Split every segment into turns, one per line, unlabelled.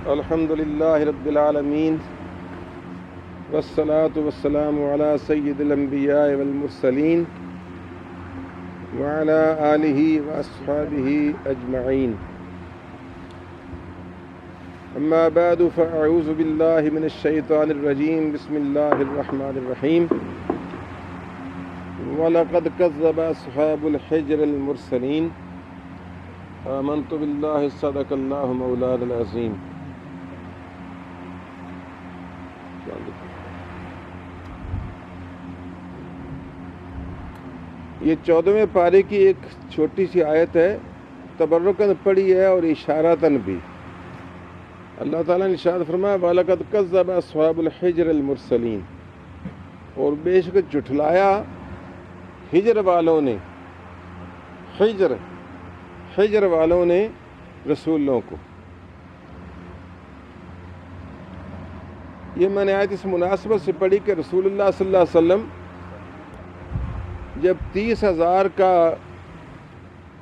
الحمد للہ رب العالمین والصلاة والسلام علی سید الانبیاء والمرسلین وعلی آلہ واصحابہ اجمعین اما بعد فاعوذ باللہ من الشیطان الرجیم بسم اللہ الرحمن الرحیم وَلَقَدْ كَذَّبَ أَصْحَابُ الْحِجْرِ الْمُرْسَلِينَ آمَنْتُ بِاللَّهِ صَدَقَ اللَّهُ مَوْلَانَا الْعَظِيمُ۔ یہ 14ویں پارے کی ایک چھوٹی سی آیت ہے، تبرکاً پڑھی ہے اور اشارتاً بھی۔ اللہ تعالیٰ نے ارشاد فرمایا وَلَقَدْ كَذَّبَ أَصْحَابُ الْحِجْرِ الْمُرْسَلِينَ، اور بے شک جھٹلایا ہجر والوں نے، ہجر والوں نے رسولوں کو۔ یہ میں نے آیت اس مناسبت سے پڑھی کہ رسول اللہ صلی اللہ علیہ وسلم جب 30,000 کا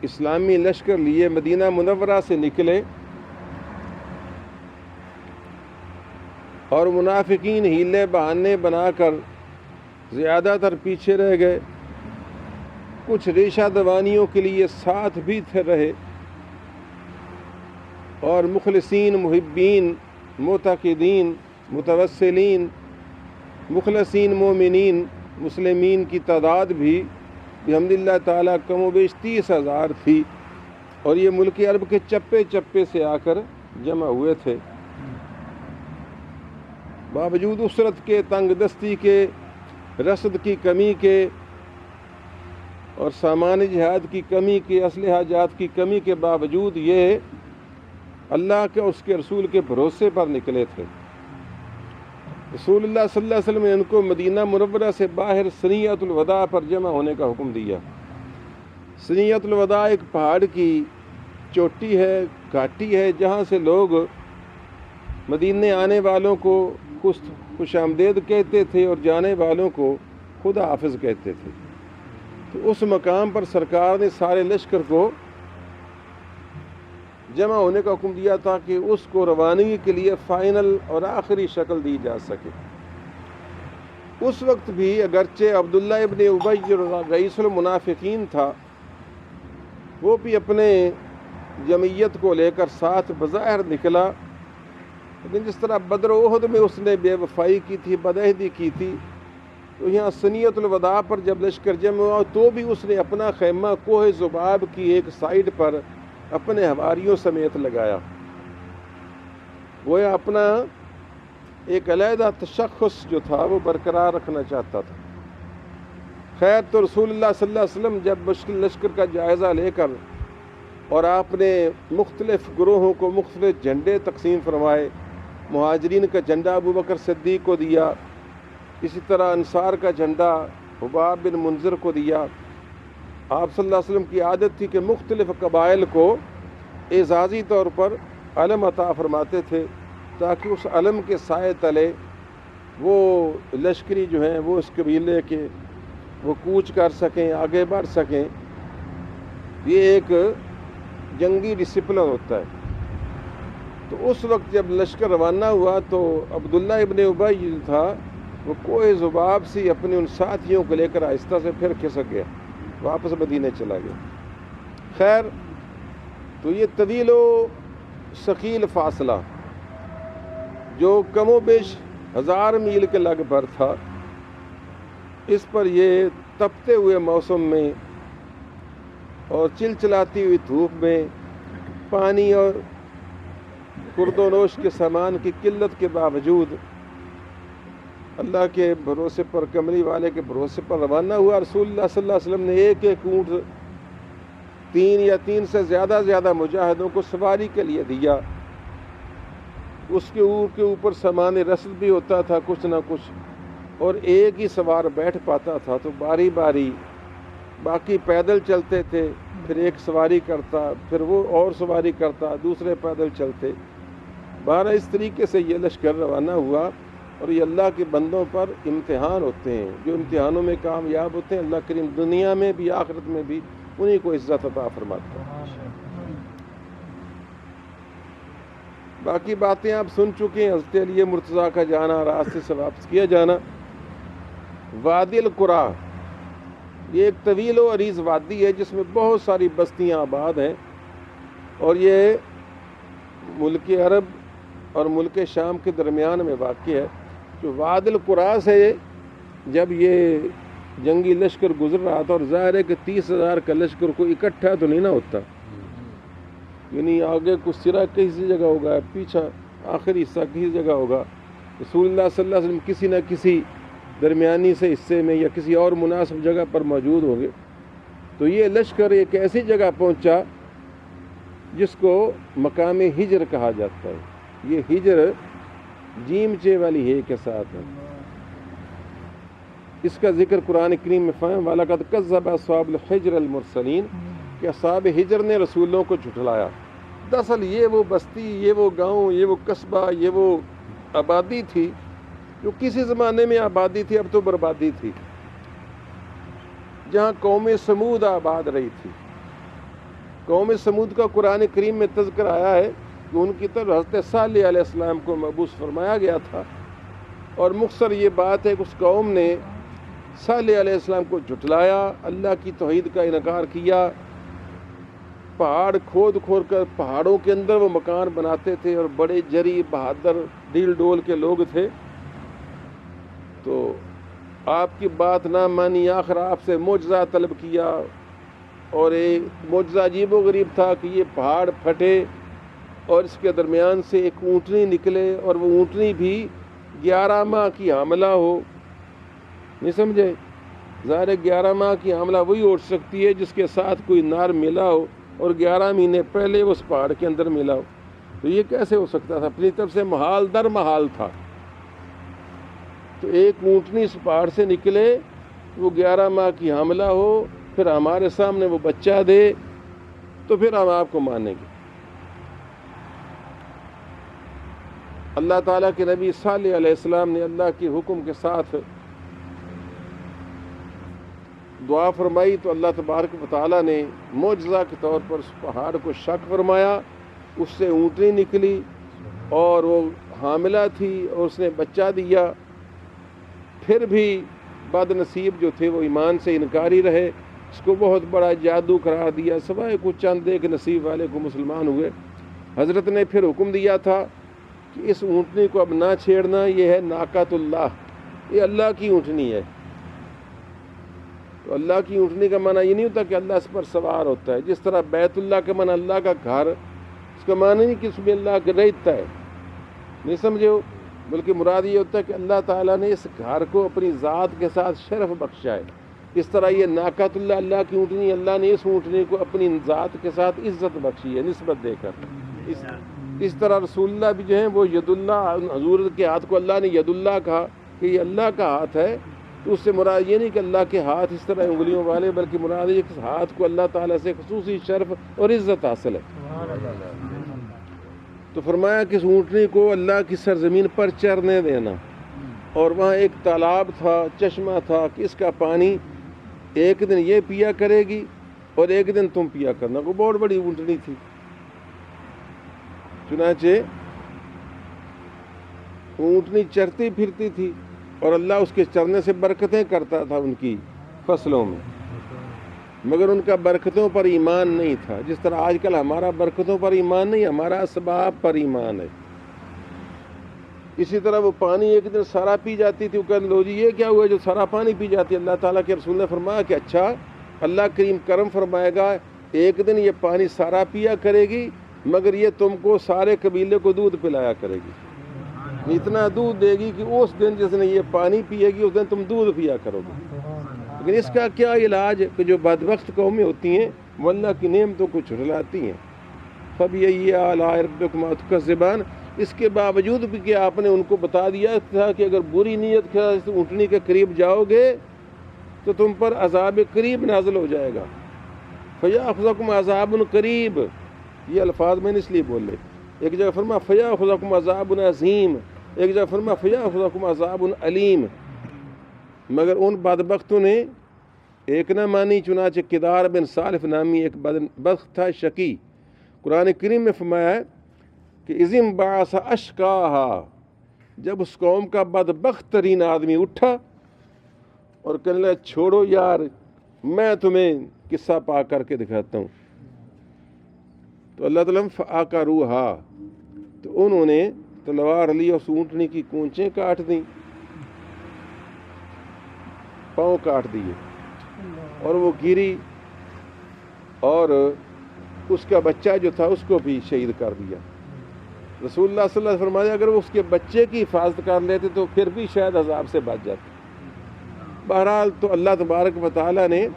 اسلامی لشکر لیے مدینہ منورہ سے نکلے اور منافقین ہیلے بہانے بنا کر زیادہ تر پیچھے رہ گئے، کچھ ریشہ دوانیوں کے لیے ساتھ بھی رہے، اور مخلصین، محبین، معتقدین، متوسلین، مخلصین، مومنین، مسلمین کی تعداد بھی بحمدللہ تعالیٰ کم و بیش 30,000 تھی، اور یہ ملک عرب کے چپے چپے سے آ کر جمع ہوئے تھے۔ باوجود اسرت کے، تنگ دستی کے، رسد کی کمی کے اور سامان جہاد کی کمی کے، اسلحہ جات کی کمی کے باوجود یہ اللہ کے اور اس کے رسول کے بھروسے پر نکلے تھے۔ رسول اللہ صلی اللہ علیہ وسلم نے ان کو مدینہ منورہ سے باہر ثنیۃ الوداع پر جمع ہونے کا حکم دیا۔ ثنیۃ الوداع ایک پہاڑ کی چوٹی ہے، گھاٹی ہے، جہاں سے لوگ مدینے آنے والوں کو خوش آمدید کہتے تھے اور جانے والوں کو خدا حافظ کہتے تھے۔ تو اس مقام پر سرکار نے سارے لشکر کو جمع ہونے کا حکم دیا تاکہ اس کو روانگی کے لیے فائنل اور آخری شکل دی جا سکے۔ اس وقت بھی اگرچہ عبداللہ ابن ابی رئیس المنافقین تھا، وہ بھی اپنے جمعیت کو لے کر ساتھ بظاہر نکلا، لیکن جس طرح بدر و احد میں اس نے بے وفائی کی تھی، بدعہدی کی تھی، تو یہاں ثنیۃ الوداع پر جب لشکر جمع ہوا تو بھی اس نے اپنا خیمہ کوہ ذباب کی ایک سائیڈ پر اپنے حواریوں سمیت لگایا، گویا اپنا ایک علیحدہ تشخص جو تھا وہ برقرار رکھنا چاہتا تھا۔ خیر، تو رسول اللہ صلی اللہ علیہ وسلم جب مشکل لشکر کا جائزہ لے کر اور آپ نے مختلف گروہوں کو مختلف جھنڈے تقسیم فرمائے، مہاجرین کا جھنڈا ابو بکر صدیق کو دیا، اسی طرح انصار کا جھنڈا حباب بن منذر کو دیا۔ آپ صلی اللہ علیہ وسلم کی عادت تھی کہ مختلف قبائل کو اعزازی طور پر علم عطا فرماتے تھے تاکہ اس علم کے سائے تلے وہ لشکری جو ہیں وہ اس قبیلے کے وہ کوچ کر سکیں، آگے بڑھ سکیں۔ یہ ایک جنگی ڈسپلن ہوتا ہے۔ تو اس وقت جب لشکر روانہ ہوا تو عبداللہ ابن ابی جو تھا وہ کوہ ذباب سے اپنے ان ساتھیوں کو لے کر آہستہ سے پھر کھسک گیا، واپس مدینے چلا گیا۔ خیر، تو یہ طویل و ثقیل فاصلہ جو کم و بیش 1000 میل کے لگ بھر تھا، اس پر یہ تپتے ہوئے موسم میں اور چلچلاتی ہوئی دھوپ میں، پانی اور خورد و نوش کے سامان کی قلت کے باوجود اللہ کے بھروسے پر، کملی والے کے بھروسے پر روانہ ہوا۔ رسول اللہ صلی اللہ علیہ وسلم نے ایک ایک اونٹ 3 یا 3 سے زیادہ مجاہدوں کو سواری کے لیے دیا۔ اس کے اونٹ کے اوپر سامان رسد بھی ہوتا تھا کچھ نہ کچھ، اور ایک ہی سوار بیٹھ پاتا تھا، تو باری باری باقی پیدل چلتے تھے، پھر ایک سواری کرتا، پھر وہ اور سواری کرتا، دوسرے پیدل چلتے۔ بہرحال اس طریقے سے یہ لشکر روانہ ہوا، اور یہ اللہ کے بندوں پر امتحان ہوتے ہیں، جو امتحانوں میں کامیاب ہوتے ہیں اللہ کریم دنیا میں بھی آخرت میں بھی انہیں کو عزت عطا فرماتا ہے۔ باقی باتیں آپ سن چکے ہیں، حضرت علی مرتضیٰ کا جانا، راستے سے واپس کیا جانا۔ وادی القریٰ یہ ایک طویل و عریض وادی ہے جس میں بہت ساری بستیاں آباد ہیں، اور یہ ملک عرب اور ملک شام کے درمیان میں واقع ہے۔ جو وادی القریٰ سے جب یہ جنگی لشکر گزر رہا تھا، اور ظاہر ہے کہ 30,000 کا لشکر کو اکٹھا تو نہیں نہ ہوتا، یعنی آگے کچھ سرا کسی جگہ ہوگا، پیچھا آخری حصہ کسی جگہ ہوگا، رسول اللہ صلی اللہ علیہ وسلم کسی نہ کسی درمیانی سے حصے میں یا کسی اور مناسب جگہ پر موجود ہوں گے۔ تو یہ لشکر ایک ایسی جگہ پہنچا جس کو مقام ہجر کہا جاتا ہے۔ یہ ہجر جیم چے والی ہے کے ساتھ ہے۔ اس کا ذکر قرآن کریم میں فہم وَلَقَدْ كَذَّبَ أَصْحَابُ الْحِجْرِ الْمُرْسَلِينَ کہ اصحاب ہجر نے رسولوں کو جھٹلایا۔ دراصل یہ وہ بستی، یہ وہ گاؤں، یہ وہ قصبہ، یہ وہ آبادی تھی جو کسی زمانے میں آبادی تھی، اب تو بربادی تھی، جہاں قوم سمود آباد رہی تھی۔ قوم سمود کا قرآن کریم میں تذکر آیا ہے کہ ان کی طرف حضرت صالح علیہ السلام کو مبعوث فرمایا گیا تھا، اور مختصر یہ بات ہے کہ اس قوم نے صالح علیہ السلام کو جھٹلایا، اللہ کی توحید کا انکار کیا، پہاڑ کھود کر پہاڑوں کے اندر وہ مکان بناتے تھے، اور بڑے جری بہادر ڈیل ڈول کے لوگ تھے۔ تو آپ کی بات نہ مانی، آخر آپ سے معجزہ طلب کیا، اور ایک معجزہ عجیب و غریب تھا کہ یہ پہاڑ پھٹے اور اس کے درمیان سے ایک اونٹنی نکلے، اور وہ اونٹنی بھی 11 ماہ کی حاملہ ہو۔ نہیں سمجھے؟ ظاہر 11 ماہ کی حاملہ وہی اٹھ سکتی ہے جس کے ساتھ کوئی نار ملا ہو، اور 11 مہینے پہلے اس پہاڑ کے اندر ملا ہو۔ تو یہ کیسے ہو سکتا تھا؟ اپنی طرف سے محال در محال تھا۔ تو ایک اونٹنی اس پہاڑ سے نکلے، وہ 11 ماہ کی حاملہ ہو، پھر ہمارے سامنے وہ بچہ دے، تو پھر ہم آپ کو مانیں گے۔ اللہ تعالیٰ کے نبی صالح علیہ السلام نے اللہ کے حکم کے ساتھ دعا فرمائی، تو اللہ تبارک و تعالیٰ نے معجزہ کے طور پر اس پہاڑ کو شق فرمایا، اس سے اونٹنی نکلی اور وہ حاملہ تھی اور اس نے بچہ دیا۔ پھر بھی بد نصیب جو تھے وہ ایمان سے انکاری رہے، اس کو بہت بڑا جادو قرار دیا، سوائے کچھ چند ایک نصیب والے کو مسلمان ہوئے۔ حضرت نے پھر حکم دیا تھا کہ اس اونٹنی کو اب نہ چھیڑنا، یہ ہے ناقۃ اللہ، یہ اللہ کی اونٹنی ہے۔ تو اللہ کی اونٹنی کا معنی یہ نہیں ہوتا کہ اللہ اس پر سوار ہوتا ہے، جس طرح بیت اللہ کا معنی اللہ کا گھر، اس کا معنی نہیں کہ اس میں اللہ رہتا ہے، نہیں سمجھے ہو، بلکہ مراد یہ ہوتا ہے کہ اللہ تعالیٰ نے اس گھر کو اپنی ذات کے ساتھ شرف بخشا ہے۔ اس طرح یہ ناقۃ اللہ، اللہ کی اونٹنی، اللہ نے اس اونٹنی کو اپنی ذات کے ساتھ عزت بخشی ہے نسبت دے کر۔ اس طرح رسول اللہ بھی جو ہیں وہ ید اللہ، حضور کے ہاتھ کو اللہ نے ید اللہ کہا کہ یہ اللہ کا ہاتھ ہے، تو اس سے مراد یہ نہیں کہ اللہ کے ہاتھ اس طرح انگلیوں والے، بلکہ مراد یہ کہ اس ہاتھ کو اللہ تعالیٰ سے خصوصی شرف اور عزت حاصل ہے۔ تو فرمایا کہ اس اونٹنی کو اللہ کی سرزمین پر چرنے دینا، اور وہاں ایک تالاب تھا، چشمہ تھا کہ اس کا پانی ایک دن یہ پیا کرے گی اور ایک دن تم پیا کرنا۔ وہ بہت بڑی اونٹنی تھی، چنانچہ اونٹنی چرتی پھرتی تھی اور اللہ اس کے چرنے سے برکتیں کرتا تھا ان کی فصلوں میں، مگر ان کا برکتوں پر ایمان نہیں تھا۔ جس طرح آج کل ہمارا برکتوں پر ایمان نہیں، ہمارا اسباب پر ایمان ہے۔ اسی طرح وہ پانی ایک دن سارا پی جاتی تھی، وہ کہتے لو جی یہ کیا ہوا جو سارا پانی پی جاتی ہے؟ اللہ تعالیٰ کے رسول نے فرمایا کہ اچھا، اللہ کریم کرم فرمائے گا، ایک دن یہ پانی سارا پیا کرے گی، مگر یہ تم کو سارے قبیلے کو دودھ پلایا کرے گی، اتنا دودھ دے گی کہ اس دن جس نے یہ پانی پیے گی اس دن تم دودھ پیا کرو گے۔ لیکن اس کا کیا علاج کہ جو بدبخت قومیں ہوتی ہیں وہ اللہ کی نعمتوں کو جھٹلاتی ہیں۔ فَبِأَيِّ آلَاءِ رَبِّكُمَا تُكَذِّبَانِ، اس کے باوجود بھی کہ آپ نے ان کو بتا دیا تھا کہ اگر بری نیت کے ساتھ اونٹنی کے قریب جاؤ گے تو تم پر عذاب قریب نازل ہو جائے گا۔ فَيَأْخُذَكُمْ عَذَابٌ قَرِيبٌ، یہ الفاظ میں نے اس لیے بولے، ایک جگہ فرما فَيَأْخُذَكُمْ عَذَابٌ عَظِيمٌ، ایک جگہ فرما فَيَأْخُذَكُمْ عَذَابٌ عَلِيمٌ۔ مگر ان بدبختوں نے ایک نہ مانی، چنانچہ کدار بن صالف نامی ایک بدبخت تھا، شقی۔ قرآن کریم میں فرمایا ہے کہ اذم بعث اشقاہا، جب اس قوم کا بدبخت ترین آدمی اٹھا اور کہنے لگا چھوڑو یار میں تمہیں قصہ پا کر کے دکھاتا ہوں، تو اللہ تعالیٰ فعقروہا، تو انہوں نے تلوار لی اور اونٹنی کی کونچیں کاٹ دیں، پاؤں کاٹ دیے، اور وہ گری اور اس کا بچہ جو تھا اس کو بھی شہید کر دیا۔ رسول اللہ صلی اللہ علیہ وسلم فرمایا اگر وہ اس کے بچے کی حفاظت کر لیتے تو پھر بھی شاید عذاب سے بچ جاتے۔ بہرحال تو اللہ تبارک و تعالیٰ نے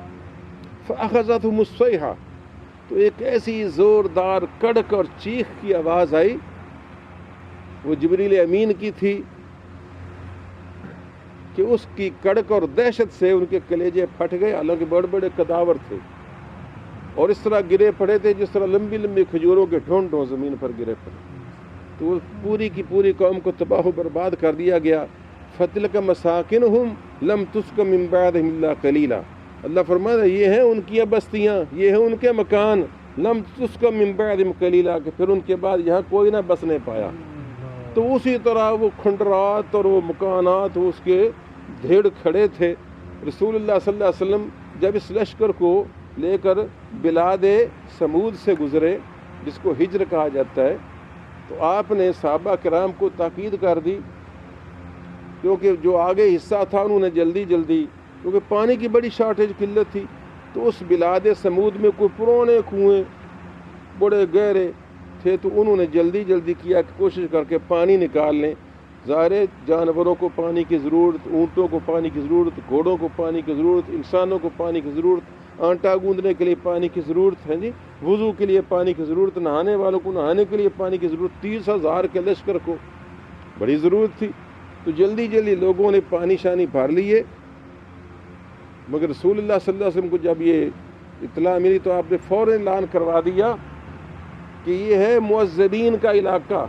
فأخذتهم الصیحہ، تو ایک ایسی زوردار کڑک اور چیخ کی آواز آئی، وہ جبریل امین کی تھی، کہ اس کی کڑک اور دہشت سے ان کے کلیجے پھٹ گئے، حالانکہ بڑے بڑے کداور تھے اور اس طرح گرے پڑے تھے جس طرح لمبی لمبی کھجوروں کے ڈھونڈوں زمین پر گرے پڑے، تو وہ پوری کی پوری قوم کو تباہ و برباد کر دیا گیا۔ فَتِلْكَ مَسَاكِنُهُمْ لَمْ تُسْكَن مِّن بَعْدِهِمْ إِلَّا قَلِيلًا، اللہ فرماتا ہے یہ ہیں ان کی بستیاں، یہ ہیں ان کے مکان، لَمْ تُسْكَن مِّن بَعْدِهِمْ قَلِيلًا، کہ پھر ان کے بعد یہاں کوئی نہ بسنے پایا۔ تو اسی طرح وہ کھنڈرات اور وہ مکانات اس کے دھیڑ کھڑے تھے۔ رسول اللہ صلی اللہ علیہ وسلم جب اس لشکر کو لے کر بلاد سمود سے گزرے، جس کو ہجر کہا جاتا ہے، تو آپ نے صحابہ کرام کو تاکید کر دی، کیونکہ جو آگے حصہ تھا انہوں نے جلدی کیونکہ پانی کی بڑی شارٹیج قلت تھی، تو اس بلاد سمود میں کوئی پرانے کنویں بڑے گہرے تھے، تو انہوں نے جلدی کیا کہ کوشش کر کے پانی نکال لیں۔ ظاہر جانوروں کو پانی کی ضرورت، اونٹوں کو پانی کی ضرورت، گھوڑوں کو پانی کی ضرورت، انسانوں کو پانی کی ضرورت، آٹا گوندنے کے لیے پانی کی ضرورت ہے جی، وضو کے لیے پانی کی ضرورت، نہانے والوں کو نہانے کے لیے پانی کی ضرورت، 30,000 کے لشکر کو بڑی ضرورت تھی، تو جلدی لوگوں نے پانی شانی بھر لیے۔ مگر رسول اللہ صلی اللہ علیہ وسلم کو جب یہ اطلاع ملی تو آپ نے فوراً اعلان کروا دیا کہ یہ ہے معذبین کا علاقہ،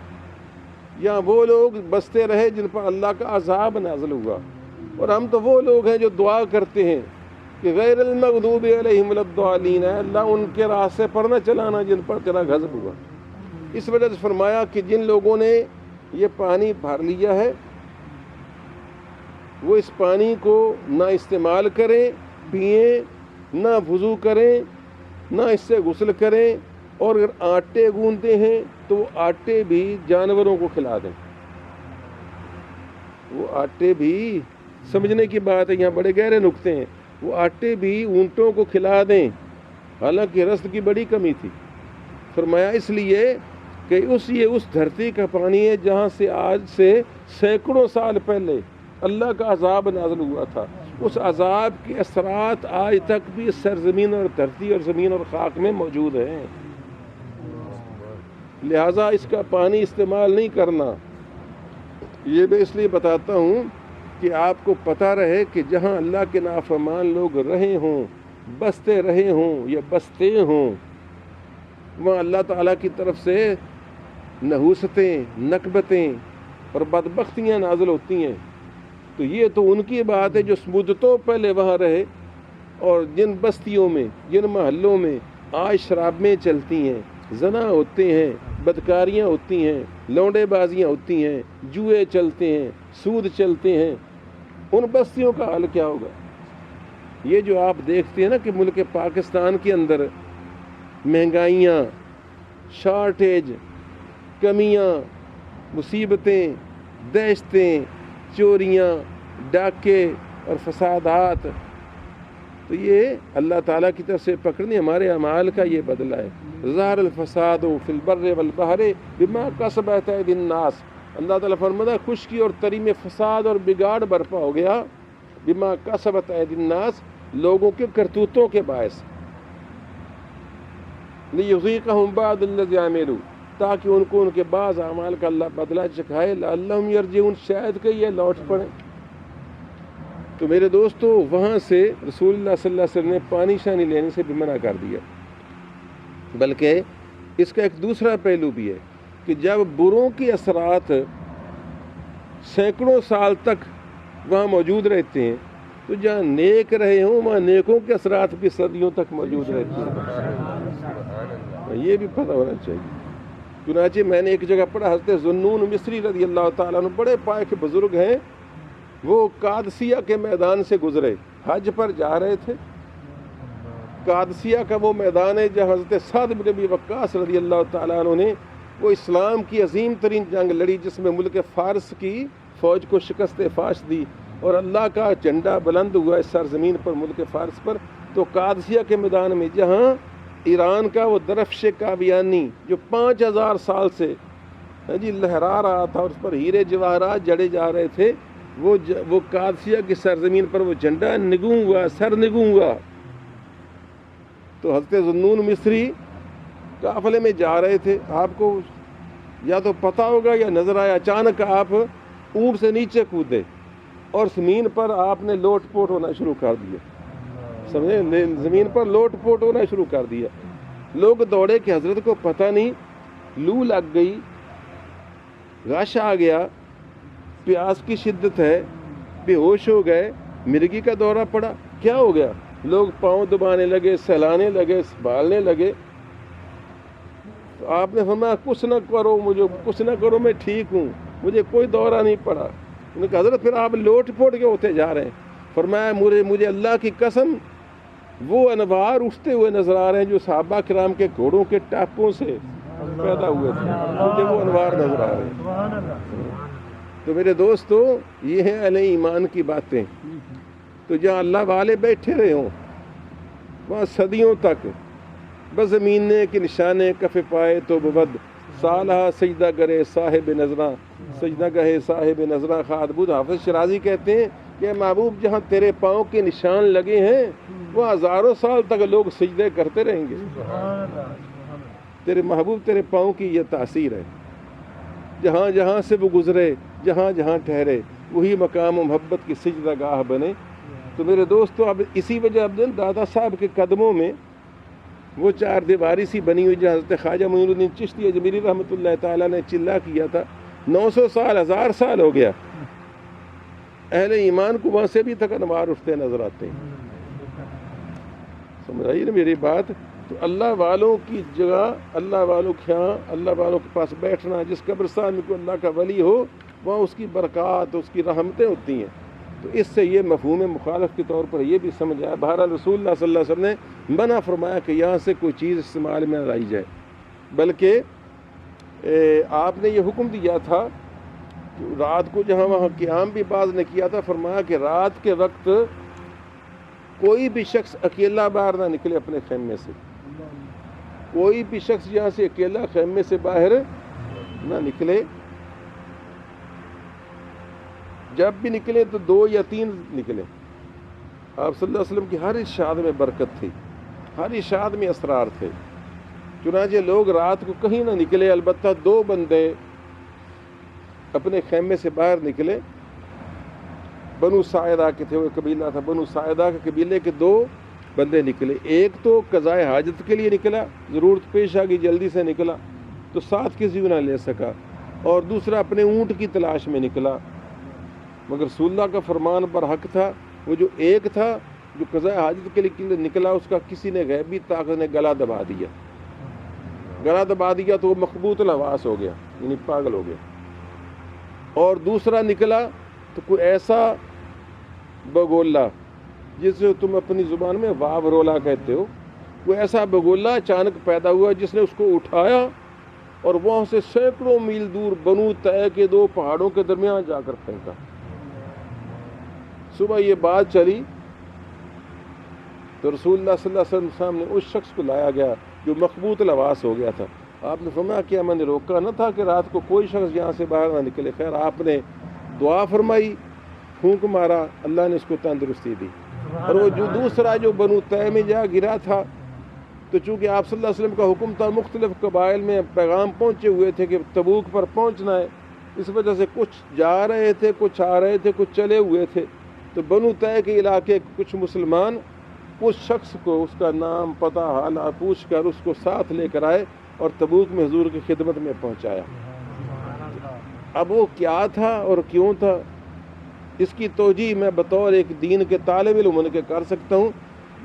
یہاں وہ لوگ بستے رہے جن پر اللہ کا عذاب نازل ہوا، اور ہم تو وہ لوگ ہیں جو دعا کرتے ہیں کہ غیر المغضوب علیہم ولا الضالین، اللہ ان کے راستے پر نہ چلانا جن پر تیرا غضب ہوا۔ اس وجہ سے فرمایا کہ جن لوگوں نے یہ پانی بھر لیا ہے وہ اس پانی کو نہ استعمال کریں، پئیں، نہ وضو کریں، نہ اس سے غسل کریں، اور اگر آٹے گوندتے ہیں تو وہ آٹے بھی جانوروں کو کھلا دیں۔ وہ آٹے بھی سمجھنے کی بات ہے، یہاں بڑے گہرے نکتے ہیں، وہ آٹے بھی اونٹوں کو کھلا دیں، حالانکہ رزق کی بڑی کمی تھی۔ فرمایا اس لیے کہ یہ اس دھرتی کا پانی ہے جہاں سے آج سے سینکڑوں سال پہلے اللہ کا عذاب نازل ہوا تھا، اس عذاب کے اثرات آج تک بھی سرزمین اور دھرتی اور زمین اور خاک میں موجود ہیں، لہٰذا اس کا پانی استعمال نہیں کرنا۔ یہ میں اس لیے بتاتا ہوں کہ آپ کو پتہ رہے کہ جہاں اللہ کے نافرمان لوگ رہے ہوں، بستے رہے ہوں یا بستے ہوں، وہاں اللہ تعالیٰ کی طرف سے نحوستیں، نکبتیں اور بدبختیاں نازل ہوتی ہیں۔ تو یہ تو ان کی بات ہے جو مدتوں پہلے وہاں رہے، اور جن بستیوں میں، جن محلوں میں آج شرابیں چلتی ہیں، زنا ہوتے ہیں، بدکاریاں ہوتی ہیں، لونڈے بازیاں ہوتی ہیں، جوئے چلتے ہیں، سود چلتے ہیں، ان بستیوں کا حال کیا ہوگا؟ یہ جو آپ دیکھتے ہیں نا کہ ملک پاکستان کے اندر مہنگائیاں، شارٹیج، کمیاں، مصیبتیں، دہشتیں، چوریاں، ڈاکے اور فسادات، تو یہ اللہ تعالیٰ کی طرف سے پکڑنے ہمارے اعمال کا یہ بدلہ ہے۔ ظہر الفساد فی البر والبحر بما کسبت ایدی الناس، اللہ تعالیٰ فرماتا ہے خشکی اور تری میں فساد اور بگاڑ برپا ہو گیا، بما کسبت ایدی الناس، لوگوں کے کرتوتوں کے باعث، لیذیقہم بعض الذی عملوا، تاکہ ان کو ان کے بعض اعمال کا اللہ بدلہ چکھائے، لعلہم یرجعون، شاید کہ یہ لوٹ پڑیں۔ تو میرے دوستو وہاں سے رسول اللہ صلی اللہ علیہ وسلم نے پانی شانی لینے سے بھی منع کر دیا، بلکہ اس کا ایک دوسرا پہلو بھی ہے کہ جب بروں کے اثرات سینکڑوں سال تک وہاں موجود رہتے ہیں تو جہاں نیک رہے ہوں وہاں نیکوں کے اثرات بھی صدیوں تک موجود رہتے ہیں، یہ بھی پتہ ہونا چاہیے۔ چنانچہ میں نے ایک جگہ پڑھا، حضرت ذوالنون مصری رضی اللہ تعالیٰ عنہ بڑے پائے کے بزرگ ہیں، وہ قادسیہ کے میدان سے گزرے، حج پر جا رہے تھے۔ قادسیہ کا وہ میدان ہے جہاں حضرت سعد بن ابی وقاص رضی اللہ تعالیٰ عنہ نے وہ اسلام کی عظیم ترین جنگ لڑی، جس میں ملک فارس کی فوج کو شکست فاش دی اور اللہ کا جھنڈا بلند ہوا اس سرزمین پر، ملک فارس پر۔ تو قادسیہ کے میدان میں جہاں ایران کا وہ درفش قادیانی جو 5000 سال سے لہرا رہا تھا اور اس پر ہیرے جواہرات جڑے جا رہے تھے، وہ قادسیہ کی سرزمین پر وہ جھنڈا نگوں ہوا، سر نگوں ہوا۔ تو حضرت ذوالنون مصری قافلے میں جا رہے تھے، آپ کو یا تو پتہ ہوگا یا نظر آیا، اچانک آپ اونٹ سے نیچے کودے اور زمین پر آپ نے لوٹ پوٹ ہونا شروع کر دیا، سمجھے، زمین پر لوٹ پوٹ ہونا شروع کر دیا۔ لوگ دوڑے کہ حضرت کو پتہ نہیں، لو لگ گئی، غش آ گیا، پیاس کی شدت ہے، بے ہوش ہو گئے، مرگی کا دورہ پڑا، کیا ہو گیا؟ لوگ پاؤں دبانے لگے، سہلانے لگے، سنبھالنے لگے۔ تو آپ نے فرمایا کچھ نہ کرو، مجھے کچھ نہ کرو، میں ٹھیک ہوں، مجھے کوئی دورہ نہیں پڑا۔ انہوں نے کہا حضرت پھر آپ لوٹ پوٹ کے ہوتے جا رہے ہیں؟ فرمایا مجھے اللہ کی قسم وہ انوار اٹھتے ہوئے نظر آ رہے ہیں جو صحابہ کرام کے گھوڑوں کے ٹاپوں سے پیدا ہوئے تھے، مجھے وہ انوار نظر آ رہے ہیں۔ تو میرے دوستو، یہ ہیں اہل ایمان کی باتیں۔ تو جہاں اللہ والے بیٹھے رہے ہوں وہاں صدیوں تک بس زمینے کے نشانے کف پائے تو بود صالحہ سجدہ کرے صاحب نظراں، سجدہ گہے صاحب نظراں خاد بود۔ حافظ شرازی کہتے ہیں کہ محبوب جہاں تیرے پاؤں کے نشان لگے ہیں وہ ہزاروں سال تک لوگ سجدے کرتے رہیں گے۔ تیرے محبوب، تیرے پاؤں کی یہ تاثیر ہے، جہاں جہاں سے وہ گزرے، جہاں جہاں ٹھہرے، وہی مقام و محبت کی سجدہ گاہ بنے۔ تو میرے دوستو، اب اسی وجہ اب دادا صاحب کے قدموں میں وہ چار دیواری سی بنی ہوئی جو حضرت خواجہ معین الدین چشتی اجمیری رحمۃ اللہ تعالیٰ نے چلا کیا تھا، 900 سال 1000 سال ہو گیا، اہل ایمان کو وہاں سے بھی تک انوار اٹھتے نظر آتے ہیں۔ سمجھ آئی نا میری بات؟ تو اللہ والوں کی جگہ، اللہ والوں کے یہاں، اللہ والوں کے پاس بیٹھنا، جس قبرستان میں کوئی اللہ کا ولی ہو وہاں اس کی برکات، اس کی رحمتیں ہوتی ہیں۔ تو اس سے یہ مفہوم مخالف کے طور پر یہ بھی سمجھ آیا۔ بہرحال رسول اللہ صلی اللہ علیہ وسلم نے منع فرمایا کہ یہاں سے کوئی چیز استعمال میں لائی جائے، بلکہ آپ نے یہ حکم دیا تھا کہ رات کو جہاں وہاں قیام بھی بعض نے کیا تھا، فرمایا کہ رات کے وقت کوئی بھی شخص اکیلا باہر نہ نکلے اپنے خیمے سے، کوئی بھی شخص یہاں سے اکیلا خیمے سے باہر نہ نکلے، جب بھی نکلے تو 2 یا 3 نکلے۔ آپ صلی اللہ علیہ وسلم کی ہر ارشاد میں برکت تھی، ہر ارشاد میں اسرار تھے۔ چنانچہ لوگ رات کو کہیں نہ نکلے، البتہ 2 بندے اپنے خیمے سے باہر نکلے، بنو ساعدہ کے تھے، وہ قبیلہ تھا، بنو ساعدہ کے قبیلے کے 2 بندے نکلے۔ ایک تو قضائے حاجت کے لیے نکلا، ضرورت پیش آ گئی، جلدی سے نکلا تو ساتھ کسی کو نہ لے سکا، اور دوسرا اپنے اونٹ کی تلاش میں نکلا، مگر رسول اللہ کا فرمان پر حق تھا۔ وہ جو ایک تھا جو قضاء حاجت کے لیے نکلا، اس کا کسی نے غیبی طاقت نے گلا دبا دیا، گلا دبا دیا تو وہ مخبوط الحواس ہو گیا، یعنی پاگل ہو گیا۔ اور دوسرا نکلا تو کوئی ایسا بگولا، جسے تم اپنی زبان میں واو رولا کہتے ہو، کوئی ایسا بگولا اچانک پیدا ہوا جس نے اس کو اٹھایا اور وہاں سے سینکڑوں میل دور بنو طے کے 2 پہاڑوں کے درمیان جا کر پھینکا۔ صبح یہ بات چلی تو رسول اللہ صلی اللہ علیہ وسلم سامنے اس شخص کو لایا گیا جو مخبوط الحواس ہو گیا تھا۔ آپ نے فرمایا کیا میں نے روکا نہ تھا کہ رات کو کوئی شخص یہاں سے باہر نہ نکلے؟ خیر، آپ نے دعا فرمائی، پھونک مارا، اللہ نے اس کو تندرستی دی۔ اور وہ جو دوسرا جو بنو طے میں جا گرا تھا، تو چونکہ آپ صلی اللہ علیہ وسلم کا حکم تھا، مختلف قبائل میں پیغام پہنچے ہوئے تھے کہ تبوک پر پہنچنا ہے، اس وجہ سے کچھ جا رہے تھے، کچھ آ رہے تھے، کچھ چلے ہوئے تھے۔ تو بنو طے کے علاقے کچھ مسلمان اس شخص کو اس کا نام پتہ حالات پوچھ کر اس کو ساتھ لے کر آئے اور تبوک میں حضور کی خدمت میں پہنچایا۔ اب وہ کیا تھا اور کیوں تھا، اس کی توجیہ میں بطور ایک دین کے طالب علم ان کے کر سکتا ہوں۔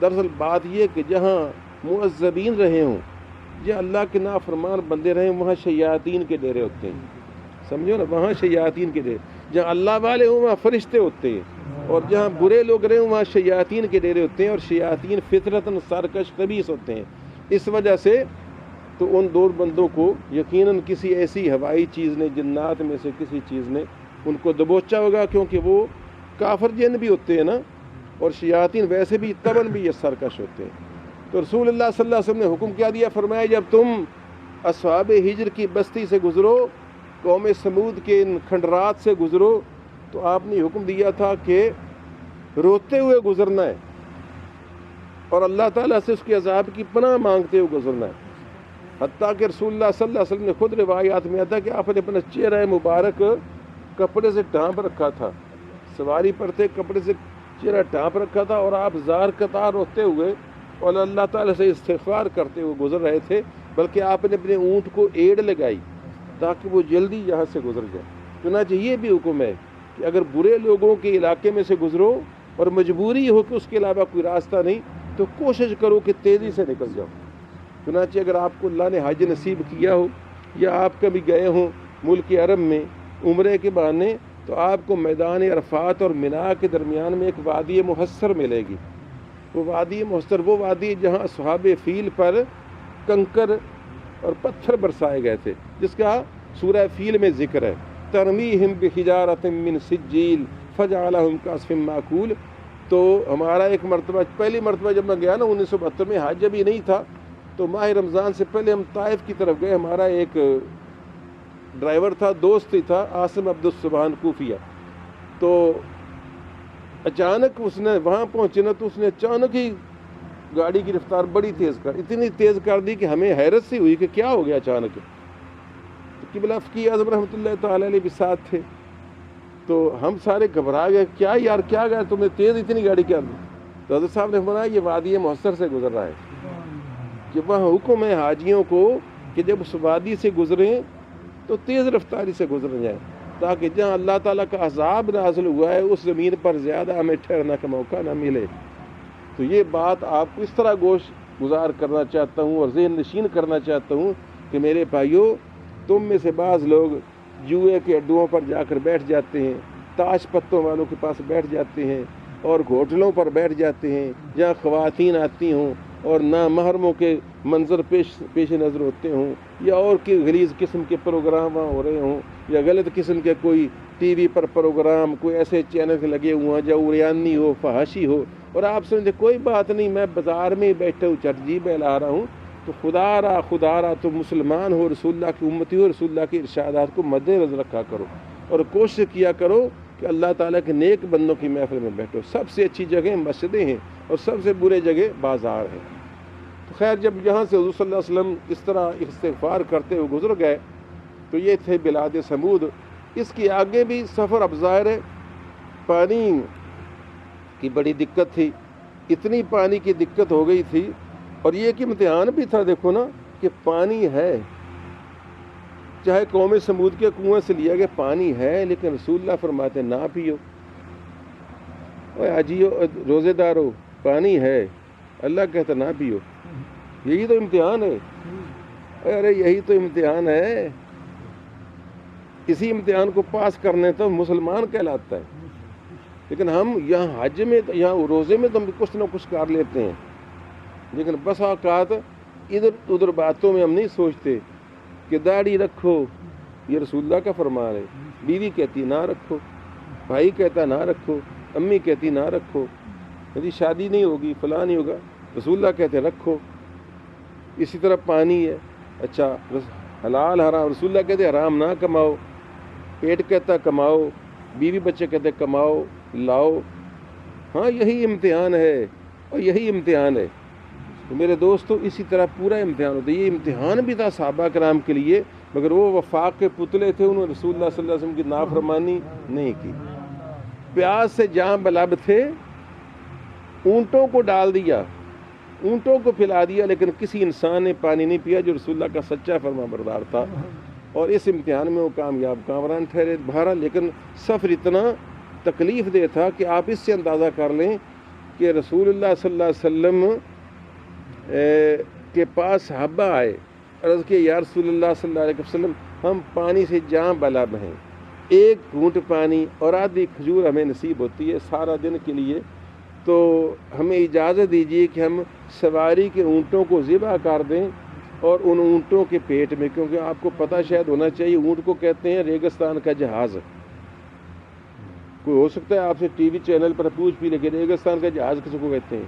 دراصل بات یہ کہ جہاں معذبین رہے ہوں، جہاں اللہ کے نافرمان بندے رہیں وہاں شیاطین کے ڈیرے ہوتے ہیں، سمجھو نا، وہاں شیاطین کے ڈیرے، جہاں اللہ والے ہوں وہاں فرشتے ہوتے ہیں، اور جہاں برے لوگ رہیں وہاں شیاطین کے ڈیرے ہوتے ہیں، اور شیاطین فطرتاً سرکش خبیث ہوتے ہیں۔ اس وجہ سے تو ان دو بندوں کو یقیناً کسی ایسی ہوائی چیز نے، جنات میں سے کسی چیز نے ان کو دبوچا ہوگا، کیونکہ وہ کافر جن بھی ہوتے ہیں نا، اور شیاطین ویسے بھی طبعاً بھی یہ سرکش ہوتے ہیں۔ تو رسول اللہ صلی اللہ علیہ وسلم نے حکم کیا دیا، فرمایا جب تم اصحاب ہجر کی بستی سے گزرو، قوم سمود کے ان کھنڈرات سے گزرو، تو آپ نے حکم دیا تھا کہ روتے ہوئے گزرنا ہے اور اللہ تعالیٰ سے اس کے عذاب کی پناہ مانگتے ہوئے گزرنا ہے۔ حتیٰ کہ رسول اللہ صلی اللہ علیہ وسلم نے خود روایات میں آتا کہ آپ نے اپنا چہرہ مبارک کپڑے سے ڈھانپ رکھا تھا، سواری پر تھے، کپڑے سے چہرہ ڈھانپ رکھا تھا، اور آپ زار قطار روتے ہوئے اور اللہ تعالیٰ سے استغفار کرتے ہوئے گزر رہے تھے، بلکہ آپ نے اپنے اونٹ کو ایڑ لگائی تاکہ وہ جلدی یہاں سے گزر جائے۔ چنانچہ یہ بھی حکم ہے کہ اگر برے لوگوں کے علاقے میں سے گزرو اور مجبوری ہو کہ اس کے علاوہ کوئی راستہ نہیں، تو کوشش کرو کہ تیزی سے نکل جاؤ۔ چنانچہ اگر آپ کو اللہ نے حج نصیب کیا ہو یا آپ کبھی گئے ہوں ملک عرب میں عمرے کے بہانے، تو آپ کو میدان عرفات اور منا کے درمیان میں ایک وادی محسر ملے گی۔ وہ وادی محسر وہ وادی جہاں اصحاب فیل پر کنکر اور پتھر برسائے گئے تھے، جس کا سورہ فیل میں ذکر ہے، ترمیہم بحجارۃ من سجیل فجعلہم کعصف مأکول۔ تو ہمارا ایک مرتبہ، پہلی مرتبہ جب میں گیا نا 1972 میں، حج ابھی نہیں تھا، تو ماہ رمضان سے پہلے ہم طائف کی طرف گئے۔ ہمارا ایک ڈرائیور تھا، دوست ہی تھا، عاصم عبدالسبحان کوفیہ۔ تو اچانک اس نے وہاں پہنچے نا، تو اس نے اچانک ہی گاڑی کی رفتار بڑی تیز کر، اتنی تیز کر دی کہ ہمیں حیرت سی ہوئی کہ کیا ہو گیا اچانک۔ قبلہ فقی اعظم رحمۃ اللہ تعالی علیہ بھی ساتھ تھے، تو ہم سارے گھبرا گئے، کیا یار کیا گیا تم نے تیز اتنی گاڑی کر دی؟ تو حضرت صاحب نے فرمایا یہ وادی محسر سے گزر رہا ہے، کہ وہاں حکم ہے حاجیوں کو کہ جب اس وادی سے گزریں تو تیز رفتاری سے گزر جائیں، تاکہ جہاں اللہ تعالیٰ کا عذاب نازل ہوا ہے اس زمین پر زیادہ ہمیں ٹھہرنے کا موقع نہ ملے۔ تو یہ بات آپ کو اس طرح گوش گزار کرنا چاہتا ہوں اور ذہن نشین کرنا چاہتا ہوں کہ میرے بھائیوں، تم میں سے بعض لوگ جوئے کے اڈوں پر جا کر بیٹھ جاتے ہیں، تاش پتوں والوں کے پاس بیٹھ جاتے ہیں، اور ہوٹلوں پر بیٹھ جاتے ہیں جہاں خواتین آتی ہوں اور نامحرموں کے منظر پیش نظر ہوتے ہوں، یا اور کہ غلیظ قسم کے پروگرام وہاں ہو رہے ہوں، یا غلط قسم کے کوئی ٹی وی پر پروگرام، کوئی ایسے چینل لگے ہوئے ہیں جو عریانی ہو، فحاشی ہو، اور آپ سمجھتے کوئی بات نہیں، میں بازار میں بیٹھا ہوں چرجی بہلا رہا ہوں، تو خدا را تو مسلمان ہو، رسول اللہ کی امتی ہو، رسول اللہ کے ارشادات کو مد نظر رکھا کرو اور کوشش کیا کرو کہ اللہ تعالیٰ کے نیک بندوں کی محفل میں بیٹھو۔ سب سے اچھی جگہ مسجدیں ہیں اور سب سے برے جگہ بازار ہیں۔ تو خیر، جب یہاں سے حضور صلی اللہ علیہ وسلم اس طرح استغفار کرتے ہوئے گزر گئے تو یہ تھے بلاد سمود۔ اس کے آگے بھی سفر اب ظاہر ہے پانی کی بڑی دقت تھی، اتنی پانی کی دقت ہو گئی تھی، اور یہ کہ امتحان بھی تھا، دیکھو نا کہ پانی ہے، چاہے قوم سمود کے کنویں سے لیا گیا پانی ہے، لیکن رسول اللہ فرماتے نہ پیو، اوے حاجیو روزے دارو پانی ہے، اللہ کہتا نہ پیو۔ یہی تو امتحان ہے، ارے یہی تو امتحان ہے، اسی امتحان کو پاس کرنے تو مسلمان کہلاتا ہے۔ لیکن ہم یہاں حج میں، یہاں روزے میں تو ہم کچھ نہ کچھ کر لیتے ہیں، لیکن بس اوقات ادھر ادھر باتوں میں ہم نہیں سوچتے کہ داڑھی رکھو، یہ رسول اللہ کا فرمان ہے، بیوی کہتی نہ رکھو، بھائی کہتا نہ رکھو، امی کہتی نہ رکھو، میری شادی نہیں ہوگی، فلاں نہیں ہوگا، رسول اللہ کہتے رکھو۔ اسی طرح پانی ہے، اچھا حلال حرام، رسول اللہ کہتے حرام نہ کماؤ، پیٹ کہتا کماؤ، بیوی بچے کہتے کماؤ لاؤ۔ ہاں یہی امتحان ہے اور یہی امتحان ہے۔ تو میرے دوستو اسی طرح پورا امتحان ہوتا ہے۔ یہ امتحان بھی تھا صحابہ کرام کے لیے، مگر وہ وفاق کے پتلے تھے، انہوں نے رسول اللہ صلی اللہ علیہ وسلم کی نافرمانی نہیں کی۔ پیاس سے جاں بلب تھے، اونٹوں کو ڈال دیا، اونٹوں کو پلا دیا، لیکن کسی انسان نے پانی نہیں پیا جو رسول اللہ کا سچا فرما بردار تھا، اور اس امتحان میں وہ کامیاب کامران ٹھہرے۔ بہرحال لیکن سفر اتنا تکلیف دہ تھا کہ آپ اس سے اندازہ کر لیں کہ رسول اللہ صلی اللہ علیہ وسلم کے پاس صحابہ آئے، عرض کہ یا رسول اللہ صلی اللہ علیہ وسلم ہم پانی سے جاں بلا بہیں، ایک گھونٹ پانی اور آدھی کھجور ہمیں نصیب ہوتی ہے سارا دن کے لیے، تو ہمیں اجازت دیجیے کہ ہم سواری کے اونٹوں کو ذبح کر دیں اور ان اونٹوں کے پیٹ میں، کیونکہ آپ کو پتہ شاید ہونا چاہیے اونٹ کو کہتے ہیں ریگستان کا جہاز۔ کوئی ہو سکتا ہے آپ سے ٹی وی چینل پر پوچھ بھی لے کہ ریگستان کا جہاز کس کو کہتے ہیں،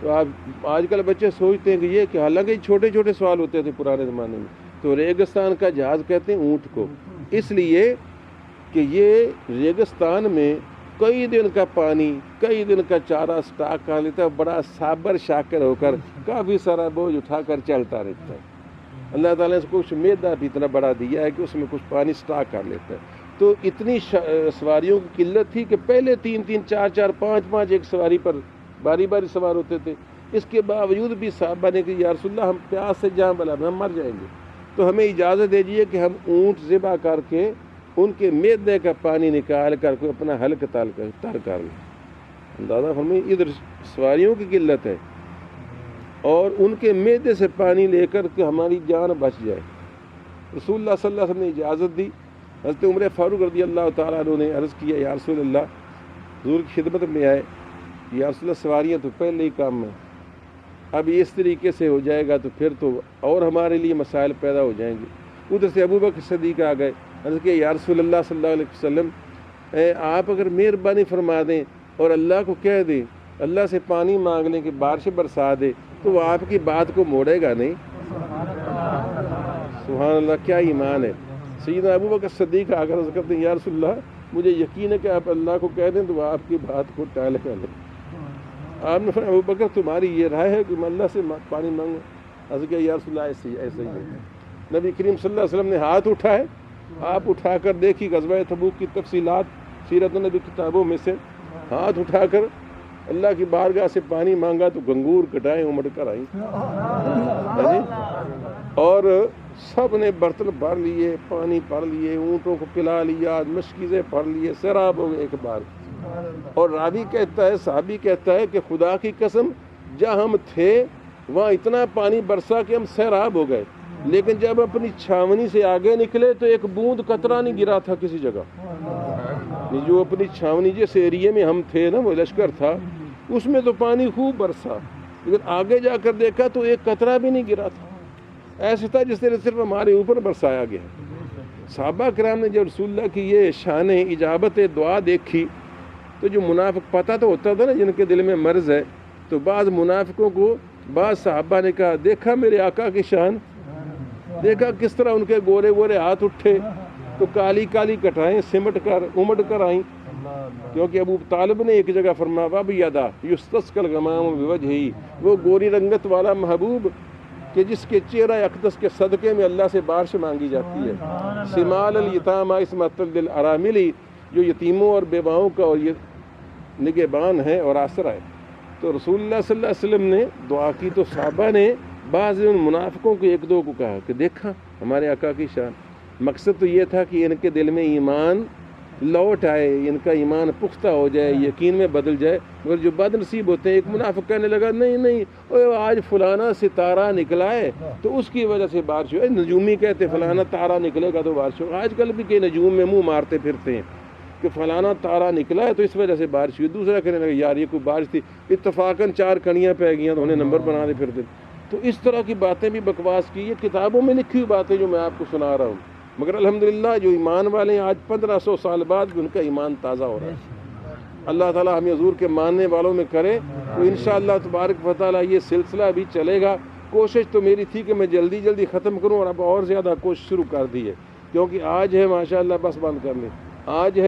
تو آپ آج کل بچے سوچتے ہیں کہ یہ کہ حالانکہ چھوٹے چھوٹے سوال ہوتے تھے پرانے زمانے میں، تو ریگستان کا جہاز کہتے ہیں اونٹ کو، اس لیے کہ یہ ریگستان میں کئی دن کا پانی، کئی دن کا چارہ سٹاک کر لیتا ہے، بڑا صابر شاکر ہو کر کافی سارا بوجھ اٹھا کر چلتا رہتا ہے۔ اللہ تعالیٰ نے اس کو کچھ میدہ بھی اتنا بڑا دیا ہے کہ اس میں کچھ پانی سٹاک کر لیتا ہے۔ تو اتنی سواریوں کی قلت تھی کہ پہلے 3 4 4 5 ایک سواری پر باری باری سوار ہوتے تھے، اس کے باوجود بھی صحابہ نے کہ یا رسول اللہ ہم پیاس سے جاں بلا ہم مر جائیں گے، تو ہمیں اجازت دیجیے کہ ہم اونٹ ذبح کر کے ان کے میدے کا پانی نکال کر کوئی اپنا حلق تر کر لیں۔ اندازہ فرمائیں ادھر سواریوں کی قلت ہے اور ان کے میدے سے پانی لے کر کہ ہماری جان بچ جائے۔ رسول اللہ صلی اللہ علیہ وسلم نے اجازت دی۔ حضرت عمر فاروق رضی اللہ تعالیٰ عنہ نے عرض کیا یا رسول اللہ، حضور کی خدمت میں آئے، یا رسول اللہ سواریاں تو پہلے ہی کام میں، اب اس طریقے سے ہو جائے گا تو پھر تو اور ہمارے لیے مسائل پیدا ہو جائیں گے۔ ادھر سے ابو بکر صدیق آ گئے، عرض کہ یا رسول اللہ صلی اللہ علیہ وسلم آپ اگر مہربانی فرما دیں اور اللہ کو کہہ دیں، اللہ سے پانی مانگ لیں کہ بارش برسا دے، تو وہ آپ کی بات کو موڑے گا نہیں۔ سبحان اللہ، کیا ایمان ہے۔ سیدنا ابو بکر صدیق آ کر عرض کرتے ہیں یا رسول اللہ مجھے یقین ہے کہ آپ اللہ کو کہہ دیں تو وہ آپ کی بات کو ٹالے گا نہیں۔ آپ نے فرمایا ابو بکر تمہاری یہ رائے ہے کہ میں اللہ سے پانی مانگوں؟ عرض کیا یا رسول اللہ ایسے ہی ہے۔ نبی کریم صلی اللہ علیہ وسلم نے ہاتھ اٹھائے، آپ اٹھا کر دیکھی غزوہ تبوک کی تفصیلات سیرت النبی کتابوں میں سے، ہاتھ اٹھا کر اللہ کی بارگاہ سے پانی مانگا تو گنگور کٹائیں امڑ کر آئیں، اور سب نے برتن بھر لیے، پانی بھر لیے، اونٹوں کو پلا لیا، مشکیزیں بھر لیے، سیراب ہو گئے ایک بار۔ اور راوی کہتا ہے، صحابی کہتا ہے کہ خدا کی قسم جہاں ہم تھے وہاں اتنا پانی برسا کہ ہم سیراب ہو گئے، لیکن جب اپنی چھاونی سے آگے نکلے تو ایک بوند قطرہ نہیں گرا تھا کسی جگہ۔ جو اپنی چھاونی جس ایریے میں ہم تھے نا، وہ لشکر تھا، اس میں تو پانی خوب برسا، لیکن آگے جا کر دیکھا تو ایک قطرہ بھی نہیں گرا تھا۔ ایسا تھا جس طرح صرف ہمارے اوپر برسایا گیا۔ صحابہ کرام نے جب رسول اللہ کی یہ شان اجابت دعا دیکھی تو جو منافق پتہ تو ہوتا تھا نا جن کے دل میں مرض ہے، تو بعض منافقوں کو بعض صحابہ نے کہا دیکھا میرے آقا کی شان، دیکھا کس طرح ان کے گورے گورے ہاتھ اٹھے تو کالی کالی کٹائیں سمٹ کر امڑ کر آئیں، کیونکہ ابو طالب نے ایک جگہ فرمایا وب یدا یستسقی الغمام بوجہہ، وہ گوری رنگت والا محبوب کہ جس کے چہرہ اقدس کے صدقے میں اللہ سے بارش مانگی جاتی ہے، سمال الیتام عصمت للارامل، جو یتیموں اور بیواؤں کا اور یہ نگہبان ہے اور آسرا ہے۔ تو رسول اللہ صلی اللہ علیہ وسلم نے دعا کی تو صحابہ نے بعض ان منافقوں کو ایک دو کو کہا کہ دیکھا ہمارے آقا کی شان۔ مقصد تو یہ تھا کہ ان کے دل میں ایمان لوٹ آئے، ان کا ایمان پختہ ہو جائے، یقین میں بدل جائے۔ مگر جو بد نصیب ہوتے ہیں، ایک منافق کہنے لگا نہیں آج فلانا ستارہ نکلا ہے تو اس کی وجہ سے بارش ہو، نجومی کہتے فلانا تارہ نکلے گا تو بارش ہو۔ آج کل بھی کئی نجوم میں منہ مارتے پھرتے ہیں کہ فلانا تارہ نکلا ہے تو اس وجہ سے بارش ہوئی۔ دوسرا کہنے لگا یار یہ کوئی بارش تھی، اتفاقاً 4 کڑیاں پہ گئیں تو انہیں نمبر بنا دے پھرتے۔ تو اس طرح کی باتیں بھی بکواس کی، یہ کتابوں میں لکھی ہوئی باتیں جو میں آپ کو سنا رہا ہوں، مگر الحمدللہ جو ایمان والے ہیں آج 1500 سال بعد بھی ان کا ایمان تازہ ہو رہا ہے۔ اللہ تعالیٰ ہمیں حضور کے ماننے والوں میں کرے، تو انشاءاللہ تبارک و تعالیٰ یہ سلسلہ بھی چلے گا۔ کوشش تو میری تھی کہ میں جلدی ختم کروں، اور اب اور زیادہ کوشش شروع کر دی ہے، کیونکہ آج ہے ماشاءاللہ، بس بند کر لیں، آج ہے